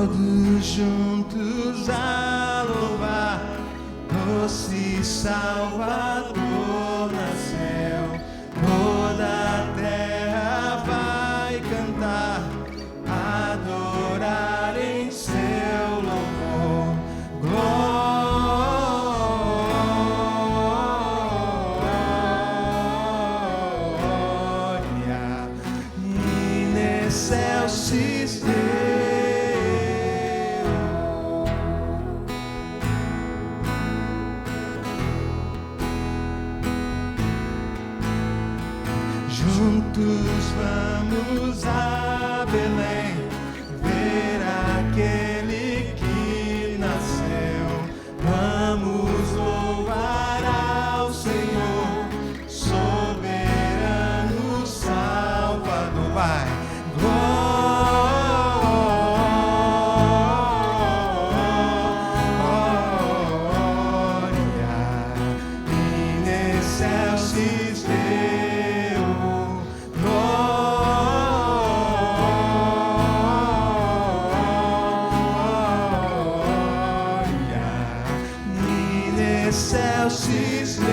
todos juntos a louvar, doce Salvador nasceu. Toda a terra vai cantar, adorar em seu louvor. Glória in excelsis Deo. Juntos vamos a Belém, ver aquele que nasceu. Vamos louvar ao Senhor, soberano Salvador. Vai! Glória in excelsis Deo. Excelsis Deo.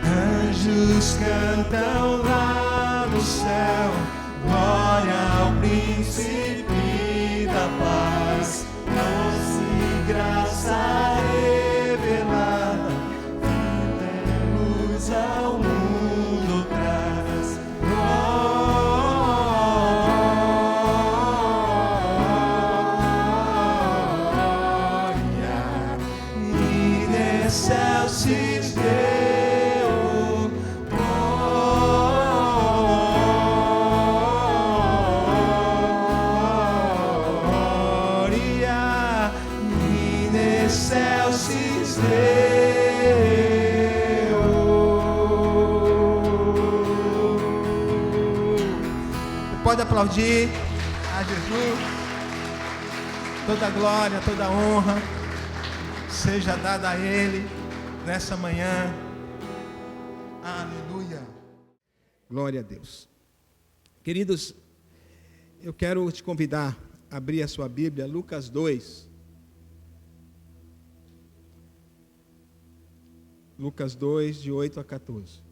Anjos cantam lá no céu, glória ao príncipe da paz, doce graça revelada, vida e luz ao mundo traz. Excelsis Deo. Glória in excelsis Deo. Você pode aplaudir a Jesus. Toda glória, toda honra seja dada a Ele nessa manhã. Aleluia. Glória a Deus. Queridos, eu quero te convidar a abrir a sua Bíblia, Lucas 2. Lucas 2, de 8 a 14.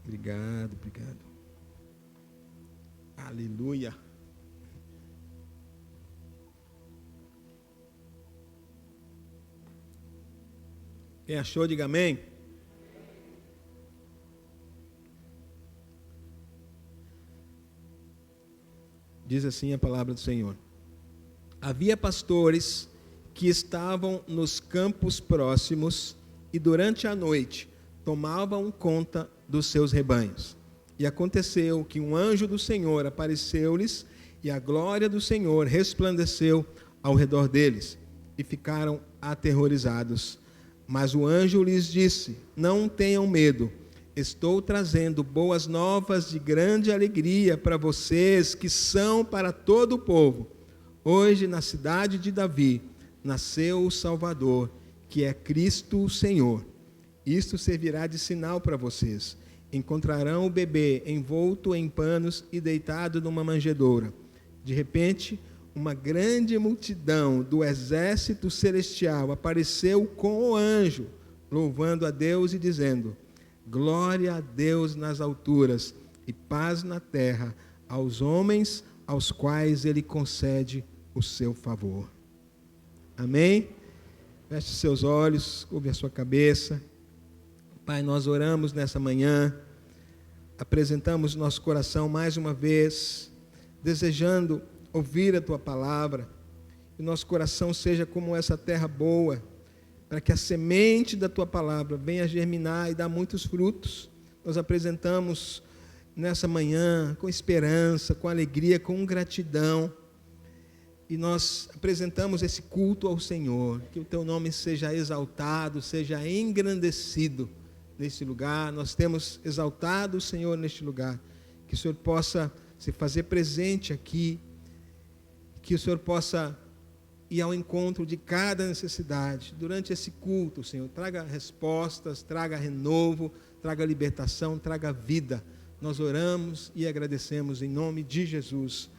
Obrigado. Aleluia. Quem achou, diga amém. Diz assim a palavra do Senhor. Havia pastores que estavam nos campos próximos e durante a noite tomavam conta dos seus rebanhos. E aconteceu que um anjo do Senhor apareceu-lhes e a glória do Senhor resplandeceu ao redor deles e ficaram aterrorizados. Mas o anjo lhes disse: não tenham medo, estou trazendo boas novas de grande alegria para vocês, que são para todo o povo. Hoje, na cidade de Davi, nasceu o Salvador, que é Cristo o Senhor. Isto servirá de sinal para vocês. Encontrarão o bebê envolto em panos e deitado numa manjedoura. De repente, uma grande multidão do exército celestial apareceu com o anjo, louvando a Deus e dizendo: glória a Deus nas alturas e paz na terra aos homens aos quais Ele concede o seu favor. Amém? Feche seus olhos, curve a sua cabeça. Pai, nós oramos nessa manhã, apresentamos nosso coração mais uma vez, desejando ouvir a Tua palavra, que o nosso coração seja como essa terra boa, para que a semente da Tua palavra venha germinar e dar muitos frutos. Nós apresentamos nessa manhã com esperança, com alegria, com gratidão, e nós apresentamos esse culto ao Senhor, que o Teu nome seja exaltado, seja engrandecido nesse lugar. Nós temos exaltado o Senhor neste lugar, que o Senhor possa se fazer presente aqui, que o Senhor possa ir ao encontro de cada necessidade. Durante esse culto, Senhor, traga respostas, traga renovo, traga libertação, traga vida. Nós oramos e agradecemos em nome de Jesus.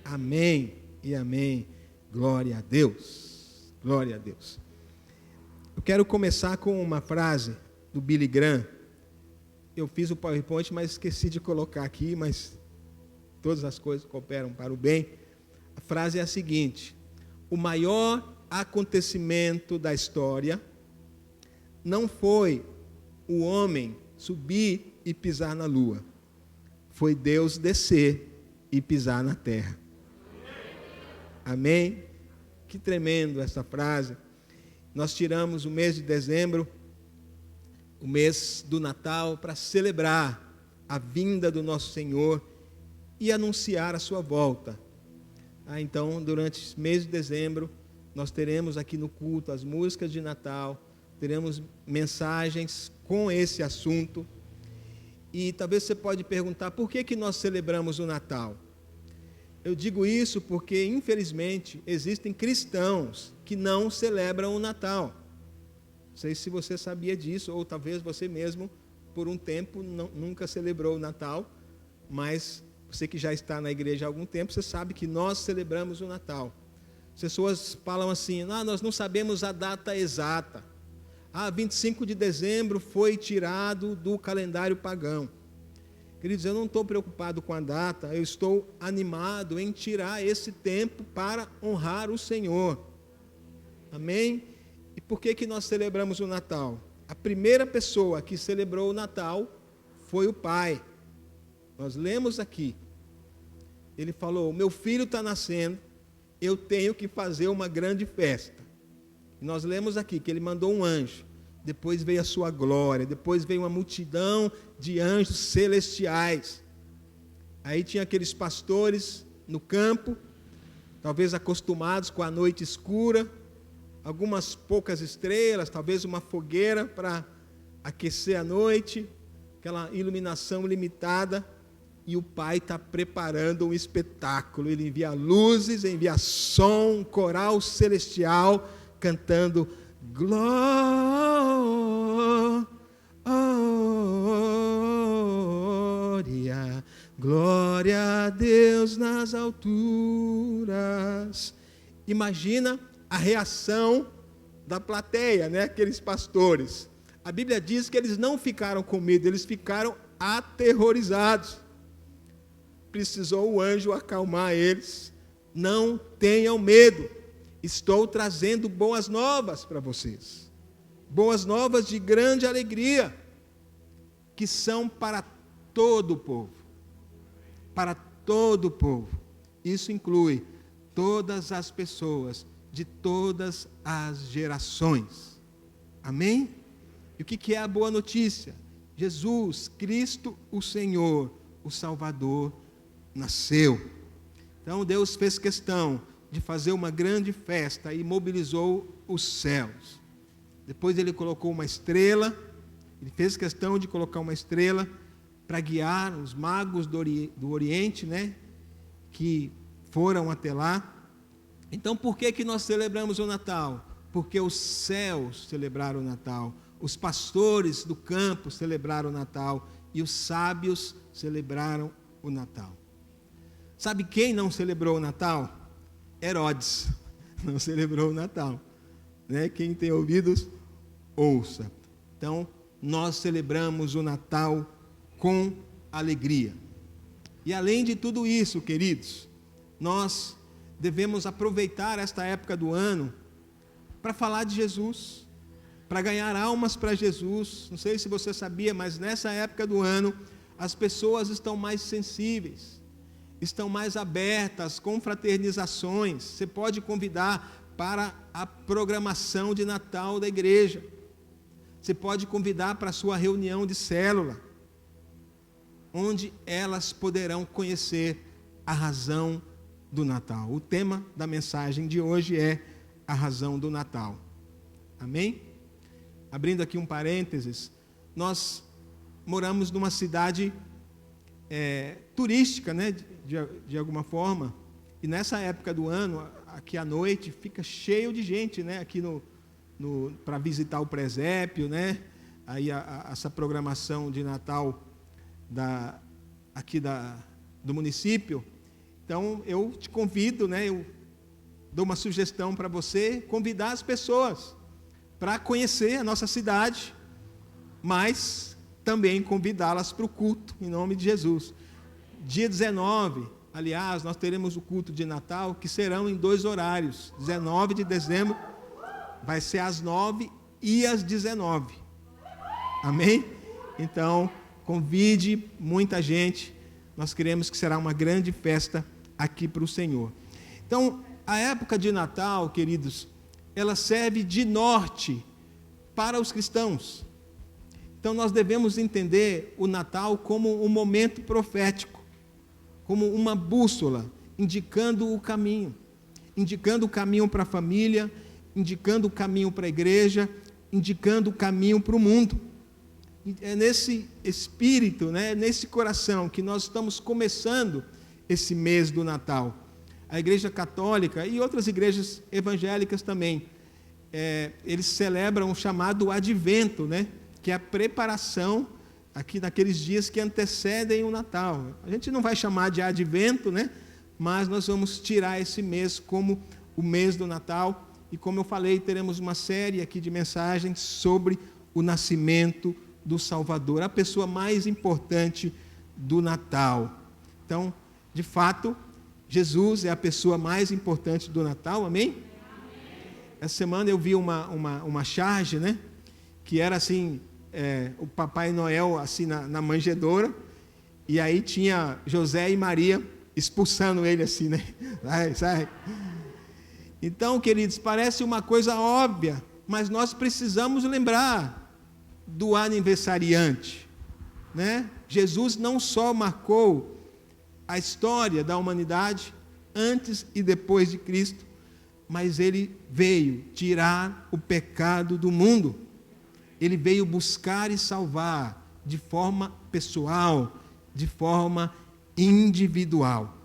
Amém e amém. Glória a Deus. Glória a Deus. Eu quero começar com uma frase do Billy Graham. Eu fiz o PowerPoint, mas esqueci de colocar aqui, mas todas as coisas cooperam para o bem. A frase é a seguinte: o maior acontecimento da história não foi o homem subir e pisar na lua, foi Deus descer e pisar na terra. Amém? Que tremendo essa frase. Nós tiramos o mês de dezembro, o mês do Natal, para celebrar a vinda do nosso Senhor e anunciar a sua volta. Então, durante esse mês de dezembro, nós teremos aqui no culto as músicas de Natal, teremos mensagens com esse assunto. E talvez você pode perguntar, por que nós celebramos o Natal? Eu digo isso porque, infelizmente, existem cristãos que não celebram o Natal. Não sei se você sabia disso, ou talvez você mesmo, por um tempo, nunca celebrou o Natal, mas você que já está na igreja há algum tempo, você sabe que nós celebramos o Natal. As pessoas falam assim, nós não sabemos a data exata. 25 de dezembro foi tirado do calendário pagão. Queridos, eu não estou preocupado com a data, eu estou animado em tirar esse tempo para honrar o Senhor. Amém? E por que nós celebramos o Natal? A primeira pessoa que celebrou o Natal foi o Pai. Nós lemos aqui. Ele falou, meu filho está nascendo, eu tenho que fazer uma grande festa. E nós lemos aqui que ele mandou um anjo. Depois veio a sua glória, depois veio uma multidão de anjos celestiais. Aí tinha aqueles pastores no campo, talvez acostumados com a noite escura, algumas poucas estrelas, talvez uma fogueira para aquecer a noite, aquela iluminação limitada, e o Pai está preparando um espetáculo. Ele envia luzes, envia som, um coral celestial, cantando glória, glória a Deus nas alturas. Imagina a reação da plateia, né? Aqueles pastores. A Bíblia diz que eles não ficaram com medo, eles ficaram aterrorizados. Precisou o anjo acalmar eles. Não tenham medo. Estou trazendo boas novas para vocês. Boas novas de grande alegria, que são para todo o povo. Para todo o povo. Isso inclui todas as pessoas, de todas as gerações. Amém? E o que é a boa notícia? Jesus, Cristo, o Senhor, o Salvador, nasceu. Então Deus fez questão de fazer uma grande festa e mobilizou os céus. Depois ele colocou uma estrela, ele fez questão de colocar uma estrela para guiar os magos do Oriente, né, que foram até lá. Então por que nós celebramos o Natal? Porque os céus celebraram o Natal, os pastores do campo celebraram o Natal e os sábios celebraram o Natal. Sabe quem não celebrou o Natal? Herodes não celebrou o Natal, né? Quem tem ouvidos, ouça. Então, nós celebramos o Natal com alegria. E além de tudo isso, queridos, nós devemos aproveitar esta época do ano para falar de Jesus, para ganhar almas para Jesus. Não sei se você sabia, mas nessa época do ano, as pessoas estão mais sensíveis, estão mais abertas, com fraternizações. Você pode convidar para a programação de Natal da igreja. Você pode convidar para a sua reunião de célula, onde elas poderão conhecer a razão do Natal. O tema da mensagem de hoje é a razão do Natal. Amém? Abrindo aqui um parênteses, nós moramos numa cidade turística, né, de alguma forma, e nessa época do ano, aqui à noite, fica cheio de gente, né? Aqui para visitar o presépio, né? Aí essa programação de Natal do município. Então eu te convido, né? Eu dou uma sugestão para você convidar as pessoas para conhecer a nossa cidade, mas também convidá-las para o culto, em nome de Jesus. Dia 19, aliás, nós teremos o culto de Natal, que serão em 2 horários. 19 de dezembro vai ser às 9 e às 19. Amém? Então, convide muita gente. Nós queremos que será uma grande festa aqui para o Senhor. Então, a época de Natal, queridos, ela serve de norte para os cristãos. Então, nós devemos entender o Natal como um momento profético, como uma bússola, indicando o caminho para a família, indicando o caminho para a igreja, indicando o caminho para o mundo. É nesse espírito, né, nesse coração que nós estamos começando esse mês do Natal. A Igreja Católica e outras igrejas evangélicas também, eles celebram o chamado Advento, né, que é a preparação aqui naqueles dias que antecedem o Natal. A gente não vai chamar de Advento, né, mas nós vamos tirar esse mês como o mês do Natal. E como eu falei, teremos uma série aqui de mensagens sobre o nascimento do Salvador, a pessoa mais importante do Natal. Então, de fato, Jesus é a pessoa mais importante do Natal, amém? Amém. Essa semana eu vi uma charge, né? Que era assim, o Papai Noel assim na manjedoura, e aí tinha José e Maria expulsando ele assim, né? Sai. Então, queridos, parece uma coisa óbvia, mas nós precisamos lembrar do aniversariante, né? Jesus não só marcou a história da humanidade antes e depois de Cristo, mas ele veio tirar o pecado do mundo. Ele veio buscar e salvar de forma pessoal, de forma individual.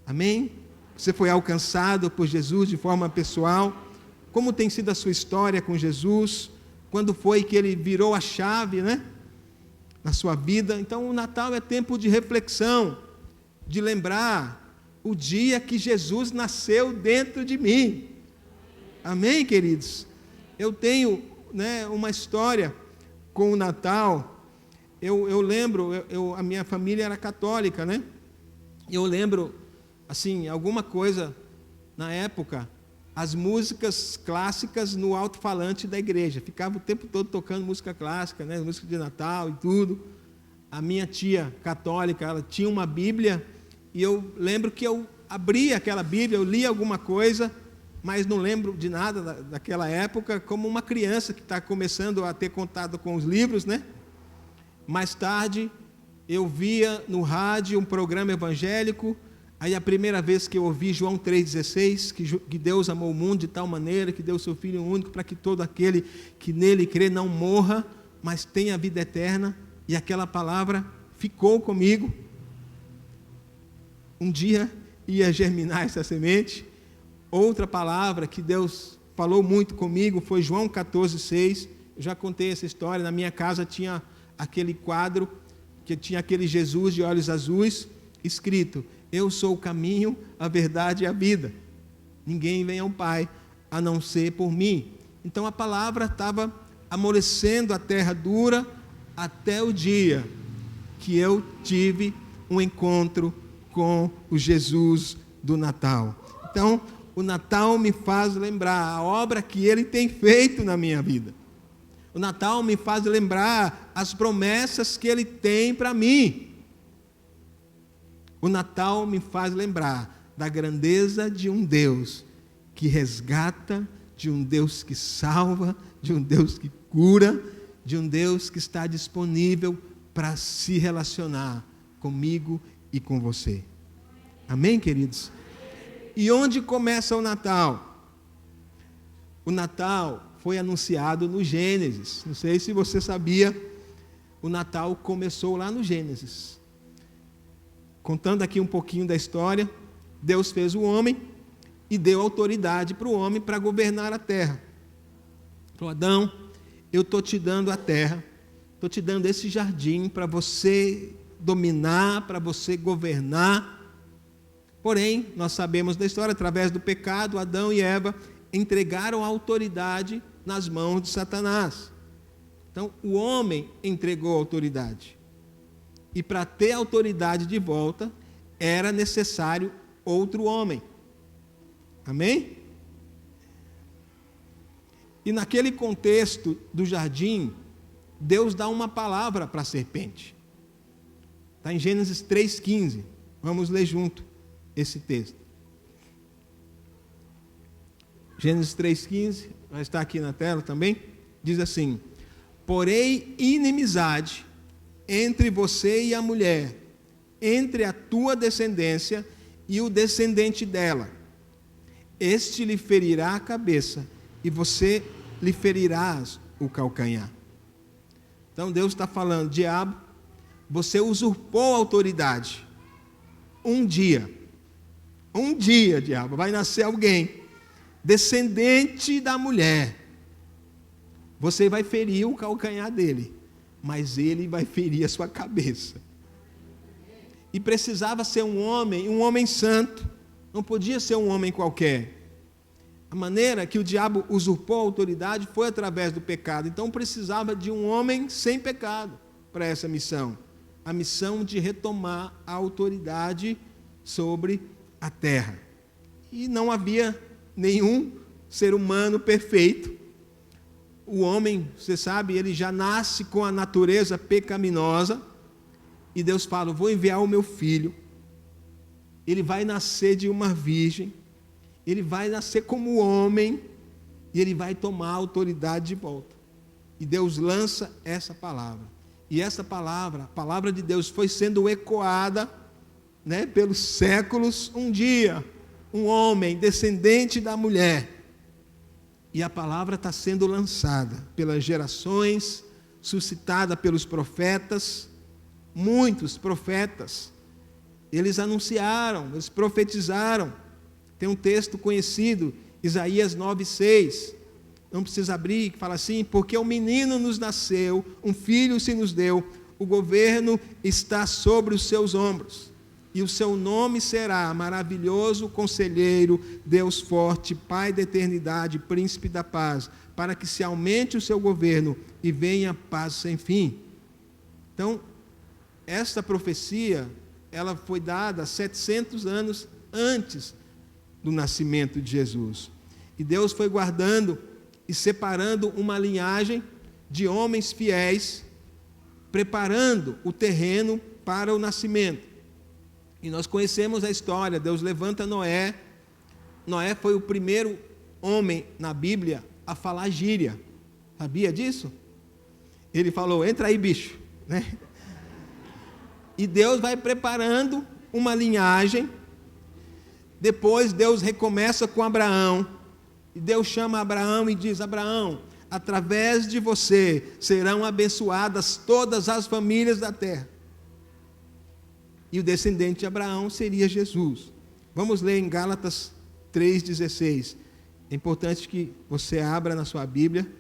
Amém? Você foi alcançado por Jesus de forma pessoal? Como tem sido a sua história com Jesus? Quando foi que ele virou a chave, né, na sua vida? Então, o Natal é tempo de reflexão, de lembrar o dia que Jesus nasceu dentro de mim. Amém, queridos? Eu tenho, né, uma história com o Natal. Eu lembro, a minha família era católica, né? Eu lembro, assim, alguma coisa na época, as músicas clássicas no alto-falante da igreja. Ficava o tempo todo tocando música clássica, né? Música de Natal e tudo. A minha tia católica, ela tinha uma Bíblia, e eu lembro que eu abria aquela Bíblia, eu lia alguma coisa, mas não lembro de nada daquela época, como uma criança que está começando a ter contato com os livros, né? Mais tarde, eu via no rádio um programa evangélico. Aí a primeira vez que eu ouvi João 3,16, que Deus amou o mundo de tal maneira que deu o seu Filho único para que todo aquele que nele crê não morra, mas tenha vida eterna. E aquela palavra ficou comigo. Um dia ia germinar essa semente. Outra palavra que Deus falou muito comigo foi João 14,6. Eu já contei essa história. Na minha casa tinha aquele quadro que tinha aquele Jesus de olhos azuis escrito: eu sou o caminho, a verdade e a vida. Ninguém vem ao Pai a não ser por mim. Então a palavra estava amolecendo a terra dura até o dia que eu tive um encontro com o Jesus do Natal. Então, o Natal me faz lembrar a obra que Ele tem feito na minha vida. O Natal me faz lembrar as promessas que Ele tem para mim. O Natal me faz lembrar da grandeza de um Deus que resgata, de um Deus que salva, de um Deus que cura, de um Deus que está disponível para se relacionar comigo e com você. Amém, queridos? E onde começa o Natal? O Natal foi anunciado no Gênesis. Não sei se você sabia, o Natal começou lá no Gênesis. Contando aqui um pouquinho da história, Deus fez o homem e deu autoridade para o homem para governar a terra. Falou: Adão, eu estou te dando a terra, estou te dando esse jardim para você dominar, para você governar. Porém, nós sabemos da história, através do pecado, Adão e Eva entregaram a autoridade nas mãos de Satanás. Então, o homem entregou a autoridade. E para ter a autoridade de volta, era necessário outro homem. Amém? E naquele contexto do jardim, Deus dá uma palavra para a serpente. Está em Gênesis 3,15. Vamos ler junto esse texto. Gênesis 3,15, vai estar aqui na tela também. Diz assim: porém, inimizade entre você e a mulher, entre a tua descendência e o descendente dela. Este lhe ferirá a cabeça, e você lhe ferirás o calcanhar. Então Deus está falando: diabo, você usurpou a autoridade. Um dia, diabo, vai nascer alguém, descendente da mulher. Você vai ferir o calcanhar dele, mas ele vai ferir a sua cabeça. E precisava ser um homem santo, não podia ser um homem qualquer. A maneira que o diabo usurpou a autoridade foi através do pecado. Então precisava de um homem sem pecado para essa missão. A missão de retomar a autoridade sobre a terra. E não havia nenhum ser humano perfeito. O homem, você sabe, ele já nasce com a natureza pecaminosa. E Deus fala: vou enviar o meu filho. Ele vai nascer de uma virgem. Ele vai nascer como homem. E ele vai tomar a autoridade de volta. E Deus lança essa palavra. E essa palavra, a palavra de Deus, foi sendo ecoada, pelos séculos. Um dia, um homem descendente da mulher. E a palavra está sendo lançada pelas gerações, suscitada pelos profetas. Muitos profetas, eles anunciaram, eles profetizaram. Tem um texto conhecido, Isaías 9,6. Não precisa abrir, que fala assim: porque um menino nos nasceu, um filho se nos deu, o governo está sobre os seus ombros. E o seu nome será Maravilhoso Conselheiro, Deus Forte, Pai da Eternidade, Príncipe da Paz, para que se aumente o seu governo e venha paz sem fim. Então, esta profecia, ela foi dada 700 anos antes do nascimento de Jesus. E Deus foi guardando e separando uma linhagem de homens fiéis, preparando o terreno para o nascimento. E nós conhecemos a história. Deus levanta Noé. Noé foi o primeiro homem na Bíblia a falar gíria. Sabia disso? Ele falou: entra aí, bicho, E Deus vai preparando uma linhagem. Depois Deus recomeça com Abraão. E Deus chama Abraão e diz: Abraão, através de você serão abençoadas todas as famílias da terra. E o descendente de Abraão seria Jesus. Vamos ler em Gálatas 3,16. É importante que você abra na sua Bíblia,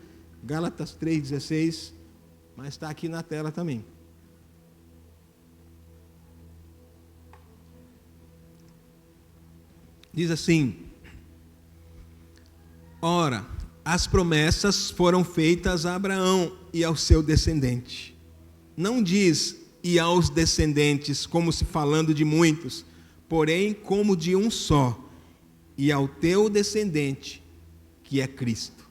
Gálatas 3,16, mas está aqui na tela também. Diz assim: ora, as promessas foram feitas a Abraão e ao seu descendente. Não diz e aos descendentes, como se falando de muitos, porém como de um só, e ao teu descendente, que é Cristo.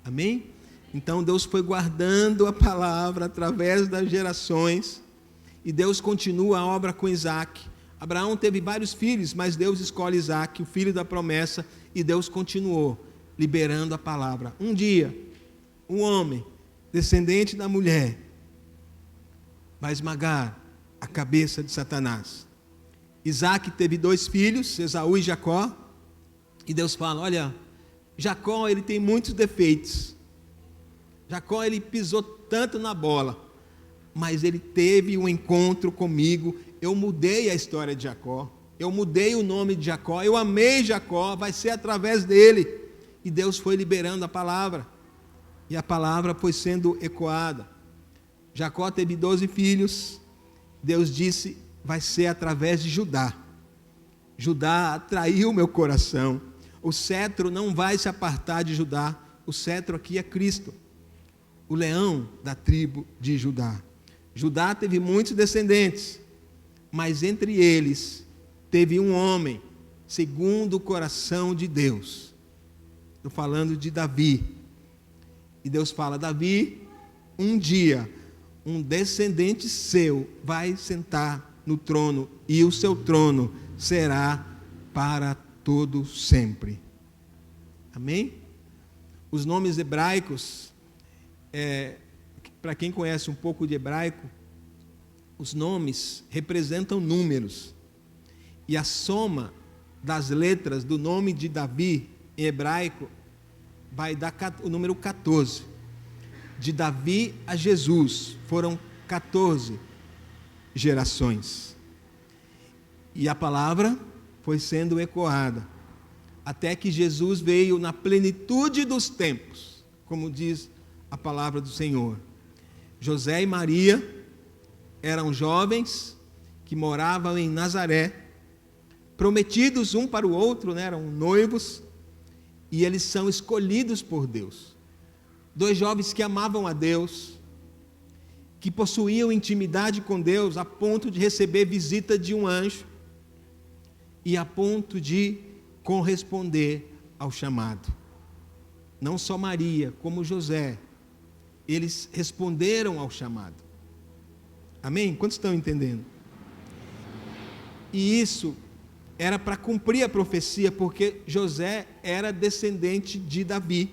Amém? Então Deus foi guardando a palavra através das gerações, e Deus continua a obra com Isaac. Abraão teve vários filhos, mas Deus escolhe Isaac, o filho da promessa, e Deus continuou liberando a palavra. Um dia, um homem, descendente da mulher, vai esmagar a cabeça de Satanás. Isaac teve 2 filhos, Esaú e Jacó, e Deus fala: olha, Jacó, ele tem muitos defeitos. Jacó, ele pisou tanto na bola, mas ele teve um encontro comigo. Eu mudei a história de Jacó. eu mudei o nome de Jacó, eu amei Jacó, vai ser através dele. E Deus foi liberando a palavra, e a palavra foi sendo ecoada. Jacó teve 12 filhos, Deus disse, vai ser através de Judá. Judá atraiu meu coração, o cetro não vai se apartar de Judá, o cetro aqui é Cristo, o leão da tribo de Judá. Judá teve muitos descendentes, mas entre eles teve um homem, segundo o coração de Deus. Estou falando de Davi. E Deus fala, Davi, um dia, um descendente seu vai sentar no trono, e o seu trono será para todo sempre. Amém? Os nomes hebraicos, para quem conhece um pouco de hebraico, os nomes representam números. E a soma das letras do nome de Davi em hebraico vai dar o número 14. De Davi a Jesus foram 14 gerações. E a palavra foi sendo ecoada, até que Jesus veio na plenitude dos tempos, como diz a palavra do Senhor. José e Maria eram jovens que moravam em Nazaré, prometidos um para o outro, né? Eram noivos, e eles são escolhidos por Deus. Dois jovens que amavam a Deus, que possuíam intimidade com Deus, a ponto de receber visita de um anjo, e a ponto de corresponder ao chamado. Não só Maria, como José, eles responderam ao chamado. Amém? Quantos estão entendendo? E isso era para cumprir a profecia, porque José era descendente de Davi.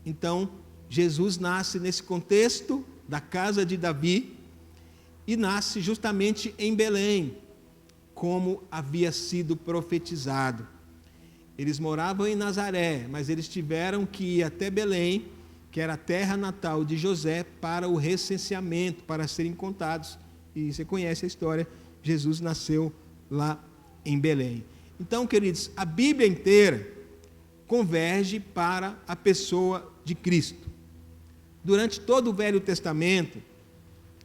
Então, Jesus nasce nesse contexto da casa de Davi, e nasce justamente em Belém, como havia sido profetizado. Eles moravam em Nazaré, mas eles tiveram que ir até Belém, que era a terra natal de José, para o recenseamento, para serem contados. E você conhece a história, Jesus nasceu lá em Belém. Então, queridos, a Bíblia inteira converge para a pessoa de Cristo. Durante todo o Velho Testamento,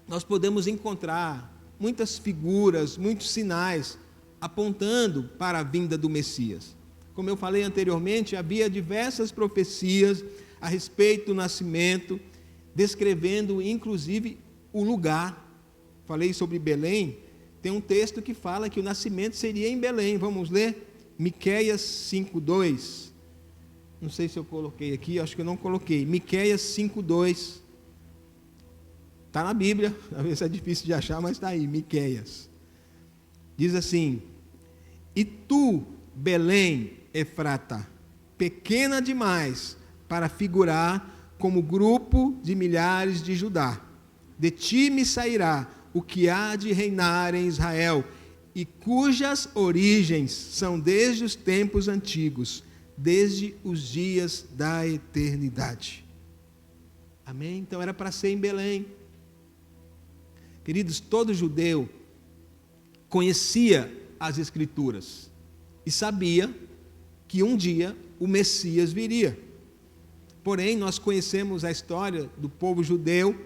nós podemos encontrar muitas figuras, muitos sinais, apontando para a vinda do Messias. Como eu falei anteriormente, havia diversas profecias a respeito do nascimento, descrevendo inclusive o lugar. Falei sobre Belém, tem um texto que fala que o nascimento seria em Belém. Vamos ler? Miqueias 5:2. Não sei se eu coloquei aqui, acho que eu não coloquei. Miqueias 5:2. Está na Bíblia, às vezes é difícil de achar, mas está aí, Miqueias. Diz assim: e tu, Belém, Efrata, pequena demais para figurar como grupo de milhares de Judá, de ti me sairá o que há de reinar em Israel, e cujas origens são desde os tempos antigos, desde os dias da eternidade. Amém? Então era para ser em Belém. Queridos, todo judeu conhecia as Escrituras e sabia que um dia o Messias viria. Porém, nós conhecemos a história do povo judeu,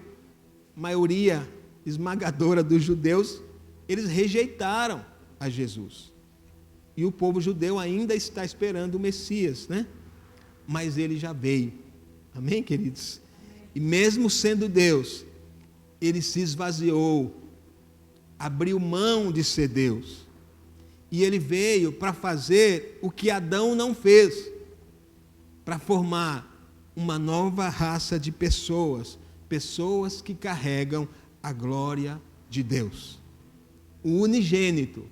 maioria esmagadora dos judeus, eles rejeitaram a Jesus. E o povo judeu ainda está esperando o Messias, né? Mas ele já veio. Amém, queridos? E mesmo sendo Deus, ele se esvaziou, abriu mão de ser Deus. E ele veio para fazer o que Adão não fez, para formar uma nova raça de pessoas, pessoas que carregam a glória de Deus. O unigênito,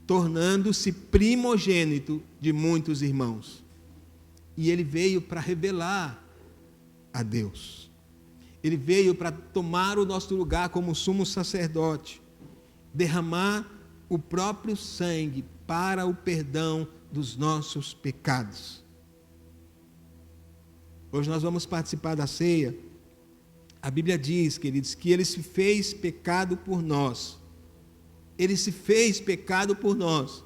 tornando-se primogênito de muitos irmãos. E ele veio para revelar a Deus. Ele veio para tomar o nosso lugar como sumo sacerdote, derramar o próprio sangue para o perdão dos nossos pecados. Hoje nós vamos participar da ceia. A Bíblia diz, queridos, que ele se fez pecado por nós. Ele se fez pecado por nós,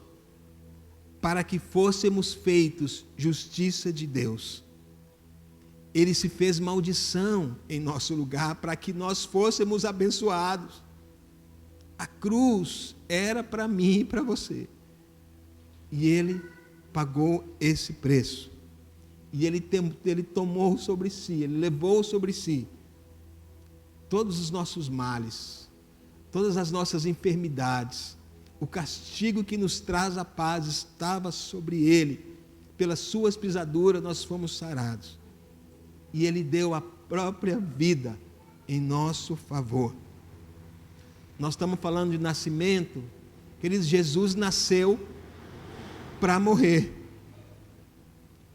para que fôssemos feitos justiça de Deus. Ele se fez maldição em nosso lugar para que nós fôssemos abençoados. A cruz era para mim e para você. E Ele pagou esse preço. E Ele tomou sobre si, Ele levou sobre si todos os nossos males, todas as nossas enfermidades. O castigo que nos traz a paz estava sobre Ele. Pelas suas pisaduras nós fomos sarados. E Ele deu a própria vida em nosso favor. Nós estamos falando de nascimento. Queridos, Jesus nasceu para morrer.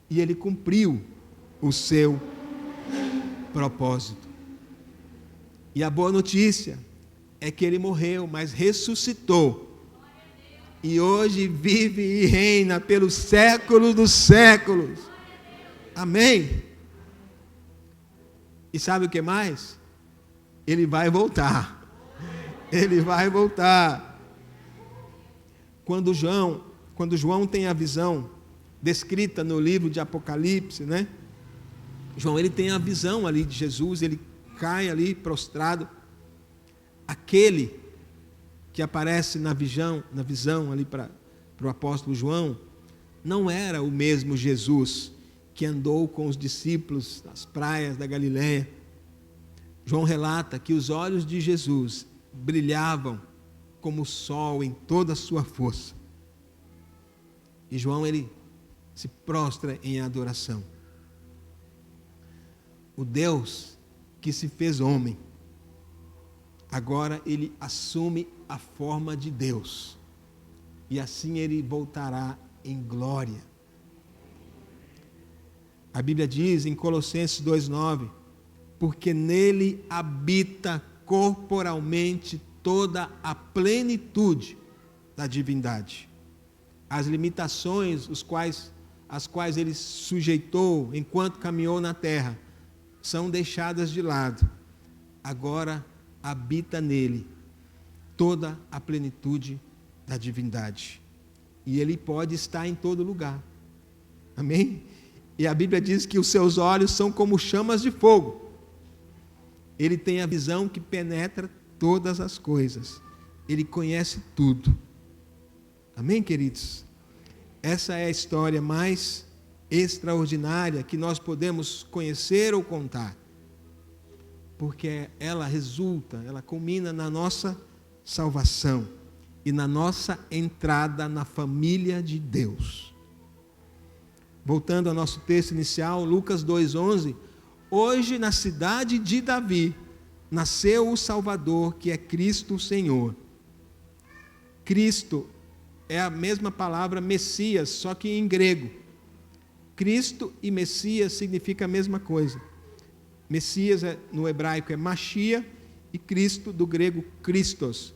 E Ele cumpriu o seu propósito. E a boa notícia é que Ele morreu, mas ressuscitou. E hoje vive e reina pelos séculos dos séculos. Amém? E sabe o que mais? Ele vai voltar. Ele vai voltar. Quando João tem a visão descrita no livro de Apocalipse, né? João, ele tem a visão ali de Jesus, ele cai ali prostrado. Aquele que aparece na visão ali para o apóstolo João, não era o mesmo Jesus que andou com os discípulos nas praias da Galileia. João relata que os olhos de Jesus brilhavam como o sol em toda a sua força. E João, ele se prostra em adoração. O Deus que se fez homem, agora ele assume a forma de Deus. E assim ele voltará em glória. A Bíblia diz em Colossenses 2,9, porque nele habita corporalmente toda a plenitude da divindade. As limitações às quais ele sujeitou enquanto caminhou na terra são deixadas de lado. Agora habita nele toda a plenitude da divindade. E ele pode estar em todo lugar. Amém? E a Bíblia diz que os seus olhos são como chamas de fogo. Ele tem a visão que penetra todas as coisas. Ele conhece tudo. Amém, queridos? Essa é a história mais extraordinária que nós podemos conhecer ou contar. Porque ela culmina na nossa salvação e na nossa entrada na família de Deus. Voltando ao nosso texto inicial, Lucas 2,11, hoje na cidade de Davi, nasceu o Salvador, que é Cristo o Senhor. Cristo é a mesma palavra Messias, só que em grego. Cristo e Messias significa a mesma coisa. Messias no hebraico é Machia e Cristo do grego Christos.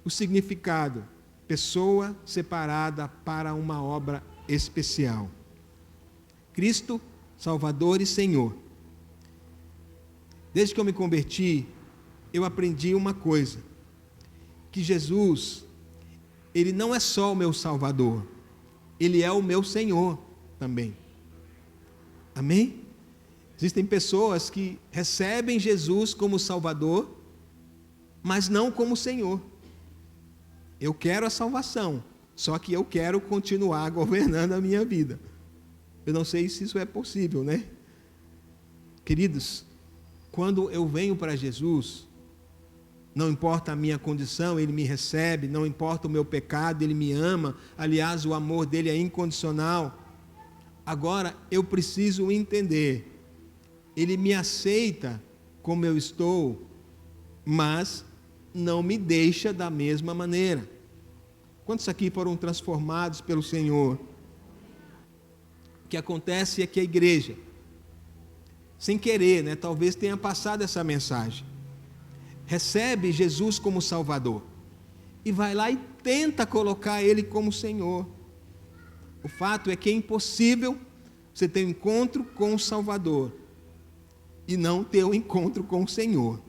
O significado, pessoa separada para uma obra especial. Cristo, Salvador e Senhor. Desde que eu me converti, eu aprendi uma coisa, que Jesus, Ele não é só o meu Salvador, Ele é o meu Senhor também. Amém? Existem pessoas que recebem Jesus como Salvador, mas não como Senhor. Eu quero a salvação, só que eu quero continuar governando a minha vida. Eu não sei se isso é possível, né? Queridos, quando eu venho para Jesus, não importa a minha condição, Ele me recebe, não importa o meu pecado, Ele me ama. Aliás, o amor dEle é incondicional. Agora, eu preciso entender, Ele me aceita como eu estou, mas não me deixa da mesma maneira. Quantos aqui foram transformados pelo Senhor? O que acontece é que a igreja, sem querer, né, talvez tenha passado essa mensagem, recebe Jesus como Salvador e vai lá e tenta colocar Ele como Senhor. O fato é que é impossível você ter um encontro com o Salvador e não ter um encontro com o Senhor.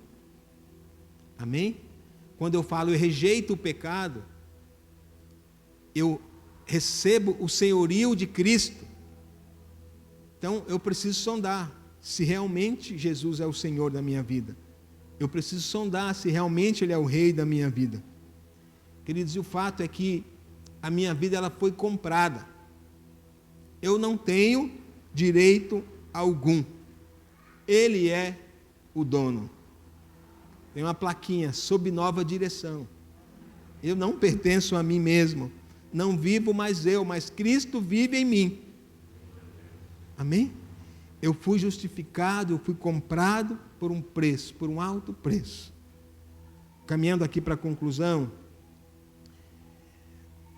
Amém? Quando eu falo eu rejeito o pecado, eu recebo o senhorio de Cristo. Então eu preciso sondar se realmente Jesus é o Senhor da minha vida. Eu preciso sondar se realmente Ele é o Rei da minha vida. Queridos, e o fato é que a minha vida ela foi comprada. Eu não tenho direito algum. Ele é o dono. Tem uma plaquinha, sob nova direção. Eu não pertenço a mim mesmo. Não vivo mais eu, mas Cristo vive em mim. Amém? Eu fui justificado, eu fui comprado por um preço, por um alto preço. Caminhando aqui para a conclusão,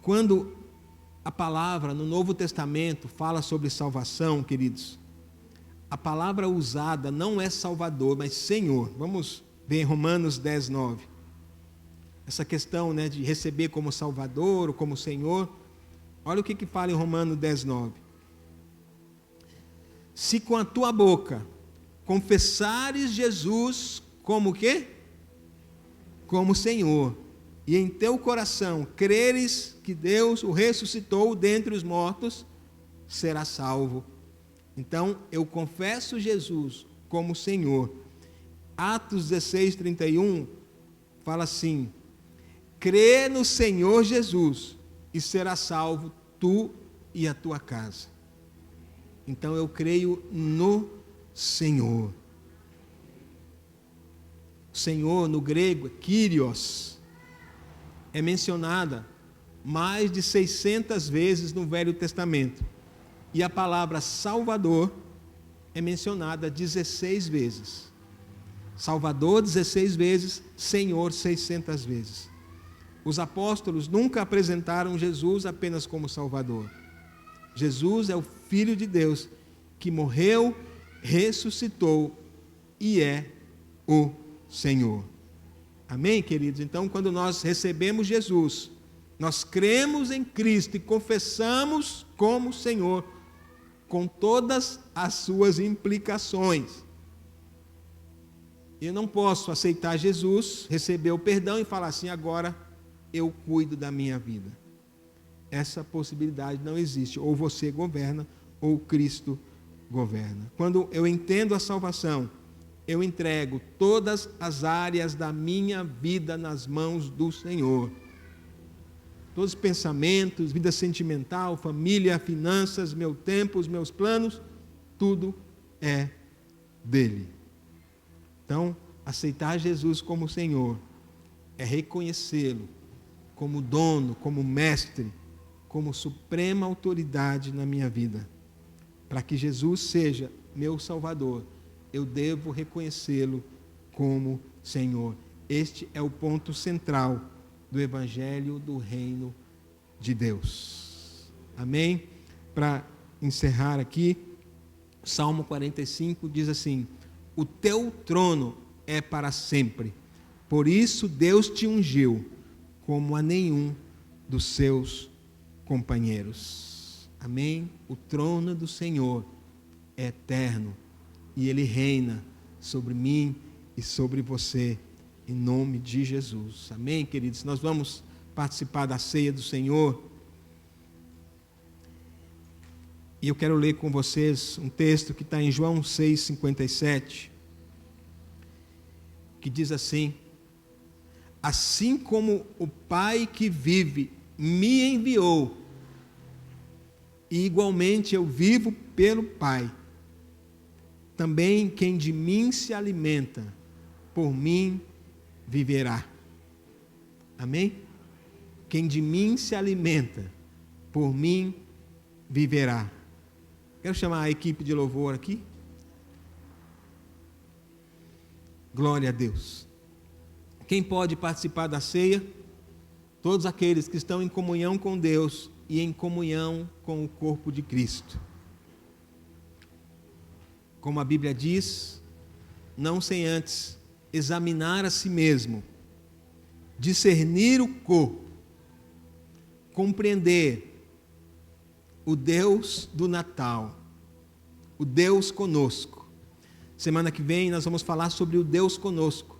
quando a palavra no Novo Testamento fala sobre salvação, queridos, a palavra usada não é Salvador, mas Senhor. Vamos ver em Romanos 10, 9. Essa questão, né, de receber como Salvador ou como Senhor. Olha o que fala em Romanos 10, 9. Se com a tua boca confessares Jesus como o quê? Como Senhor, e em teu coração creres que Deus o ressuscitou dentre os mortos, serás salvo. Então, eu confesso Jesus como Senhor. Atos 16, 31, fala assim: crê no Senhor Jesus e serás salvo tu e a tua casa. Então, eu creio no Senhor. Senhor, no grego, Kyrios, é mencionada mais de 600 vezes no Velho Testamento. E a palavra Salvador é mencionada 16 vezes. Salvador 16 vezes, Senhor 600 vezes. Os apóstolos nunca apresentaram Jesus apenas como Salvador. Jesus é o Filho de Deus que morreu, ressuscitou e é o Senhor. Amém, queridos? Então, quando nós recebemos Jesus, nós cremos em Cristo e confessamos como Senhor, com todas as suas implicações. Eu não posso aceitar Jesus, receber o perdão e falar assim: agora eu cuido da minha vida. Essa possibilidade não existe. Ou você governa, ou Cristo governa. Quando eu entendo a salvação, eu entrego todas as áreas da minha vida nas mãos do Senhor. Todos os pensamentos, vida sentimental, família, finanças, meu tempo, os meus planos, tudo é dele. Então, aceitar Jesus como Senhor é reconhecê-lo como dono, como mestre, como suprema autoridade na minha vida. Para que Jesus seja meu Salvador, eu devo reconhecê-lo como Senhor. Este é o ponto central do Evangelho do Reino de Deus. Amém? Para encerrar aqui, Salmo 45 diz assim: o teu trono é para sempre, por isso Deus te ungiu como a nenhum dos seus companheiros. Amém? O trono do Senhor é eterno e Ele reina sobre mim e sobre você, em nome de Jesus. Amém, queridos? Nós vamos participar da ceia do Senhor. E eu quero ler com vocês um texto que está em João 6,57, que diz assim: assim como o Pai que vive me enviou, e igualmente eu vivo pelo Pai, também quem de mim se alimenta, por mim viverá. Amém? Quem de mim se alimenta, por mim viverá. Quero chamar a equipe de louvor aqui. Glória a Deus. Quem pode participar da ceia? Todos aqueles que estão em comunhão com Deus e em comunhão com o corpo de Cristo. Como a Bíblia diz, não sem antes examinar a si mesmo, discernir o corpo, compreender o Deus do Natal, o Deus conosco. Semana que vem nós vamos falar sobre o Deus conosco,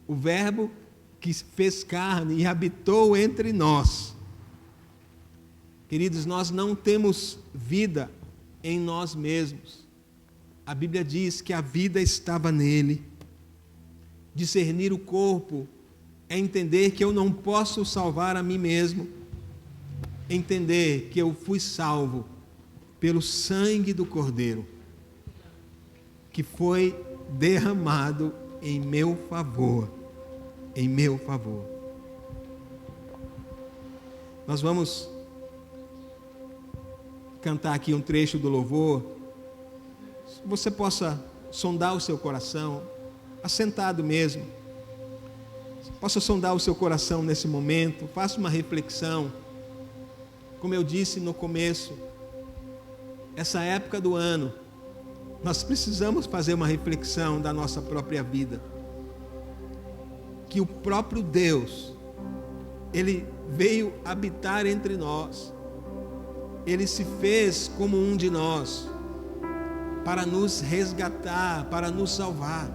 o Verbo que fez carne e habitou entre nós. Queridos, nós não temos vida em nós mesmos. A Bíblia diz que a vida estava nele. Discernir o corpo é entender que eu não posso salvar a mim mesmo. Entender que eu fui salvo pelo sangue do Cordeiro, que foi derramado em meu favor. Em meu favor. Nós vamos cantar aqui um trecho do louvor. Você possa sondar o seu coração, assentado mesmo. Possa sondar o seu coração nesse momento. Faça uma reflexão. Como eu disse no começo, essa época do ano, nós precisamos fazer uma reflexão da nossa própria vida. Que o próprio Deus, Ele veio habitar entre nós. Ele se fez como um de nós, para nos resgatar, para nos salvar.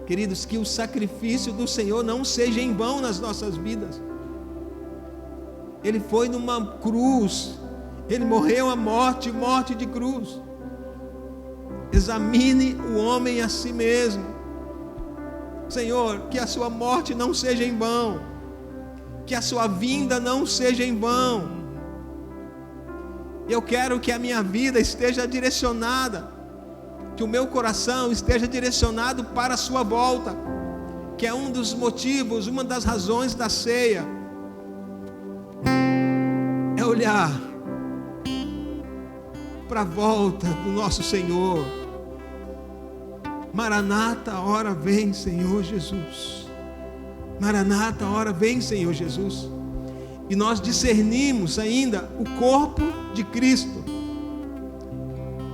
Queridos, que o sacrifício do Senhor não seja em vão nas nossas vidas. Ele foi numa cruz, Ele morreu a morte de cruz. Examine o homem a si mesmo. Senhor, que a sua morte não seja em vão, que a sua vinda não seja em vão. Eu quero que a minha vida esteja direcionada, que o meu coração esteja direcionado para a sua volta, que é um dos motivos, uma das razões da ceia. É olhar para a volta do nosso Senhor. Maranata, hora vem, Senhor Jesus. Maranata, hora vem, Senhor Jesus. E nós discernimos ainda o corpo de Cristo.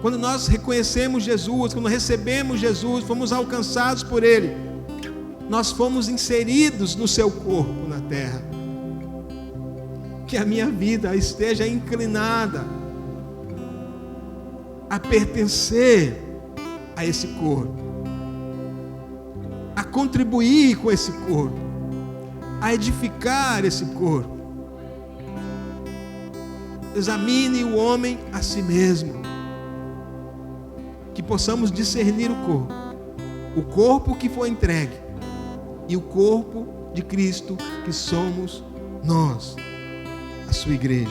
Quando nós reconhecemos Jesus, quando recebemos Jesus, fomos alcançados por Ele, nós fomos inseridos no seu corpo na terra. Que a minha vida esteja inclinada a pertencer a esse corpo, a contribuir com esse corpo, a edificar esse corpo. Examine o homem a si mesmo, que possamos discernir o corpo que foi entregue e o corpo de Cristo que somos nós, a sua igreja.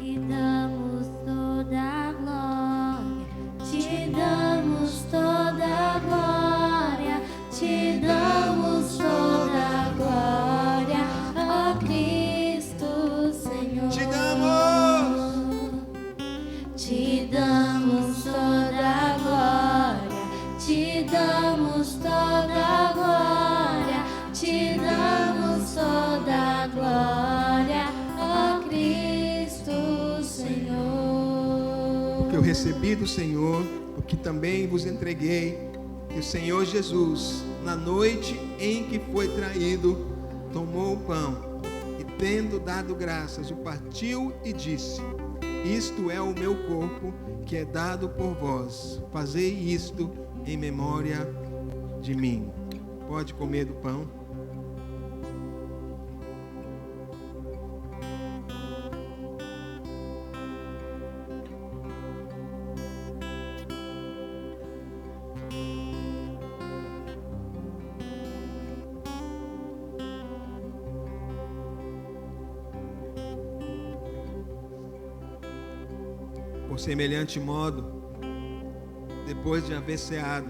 Te damos toda a glória, te damos toda a glória, te damos toda a glória, ó Cristo Senhor. Te damos toda a glória, te damos toda a glória, te damos toda a glória, ó Cristo Senhor. O que eu recebi do Senhor, o que também vos entreguei, que o Senhor Jesus, na noite em que foi traído, tomou o pão e, tendo dado graças, o partiu e disse: isto é o meu corpo, que é dado por vós. Fazei isto em memória de mim. Pode comer do pão. Por semelhante modo, depois de haver ceado,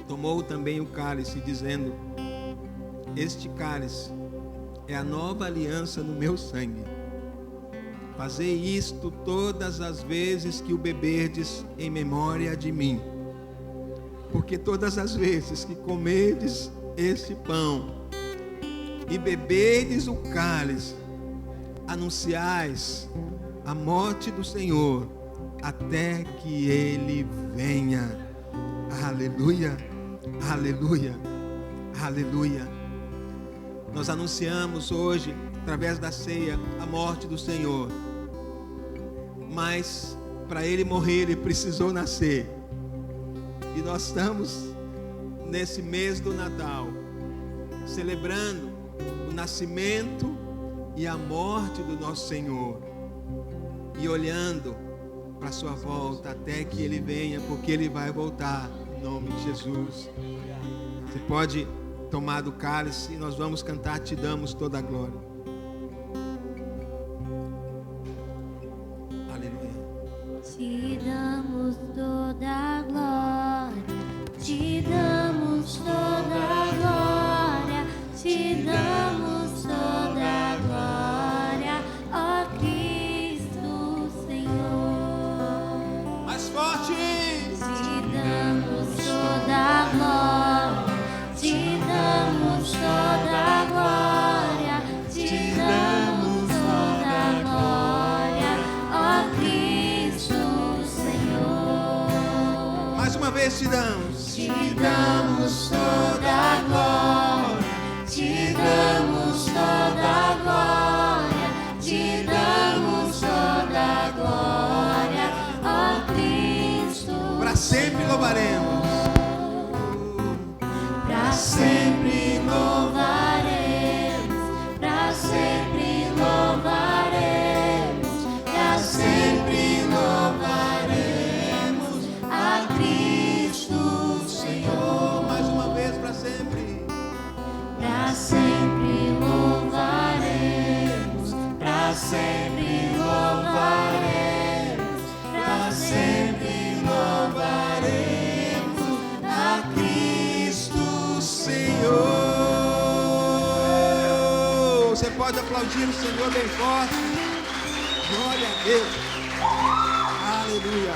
tomou também o cálice, dizendo: este cálice é a nova aliança no meu sangue. Fazei isto todas as vezes que o beberdes em memória de mim. Porque todas as vezes que comerdes este pão e beberdes o cálice, anunciais a morte do Senhor até que Ele venha. Aleluia, aleluia, aleluia. Nós anunciamos hoje, através da ceia, a morte do Senhor. Mas para Ele morrer, Ele precisou nascer. E nós estamos nesse mês do Natal, celebrando o nascimento e a morte do nosso Senhor, e olhando para a sua volta até que Ele venha, porque Ele vai voltar, em nome de Jesus. Você pode tomar do cálice e nós vamos cantar Te Damos Toda a Glória. Aleluia. Te damos toda a glória, te damos toda a glória, te damos toda a glória, ó Cristo Senhor. Mais forte! Te damos toda a glória, te damos toda a glória, te damos toda a glória, ó Cristo Senhor. Mais uma vez te damos. Te damos toda a glória, te damos toda a glória, te damos toda a glória, ó Cristo. Para sempre louvaremos. Para sempre louvaremos, para sempre louvaremos, para sempre louvaremos a Cristo Senhor. Mais uma vez para sempre. Para sempre louvaremos, para sempre louvaremos, para sempre louvaremos a Cristo Senhor. Você pode aplaudir o Senhor bem forte. Glória a Deus. Aleluia.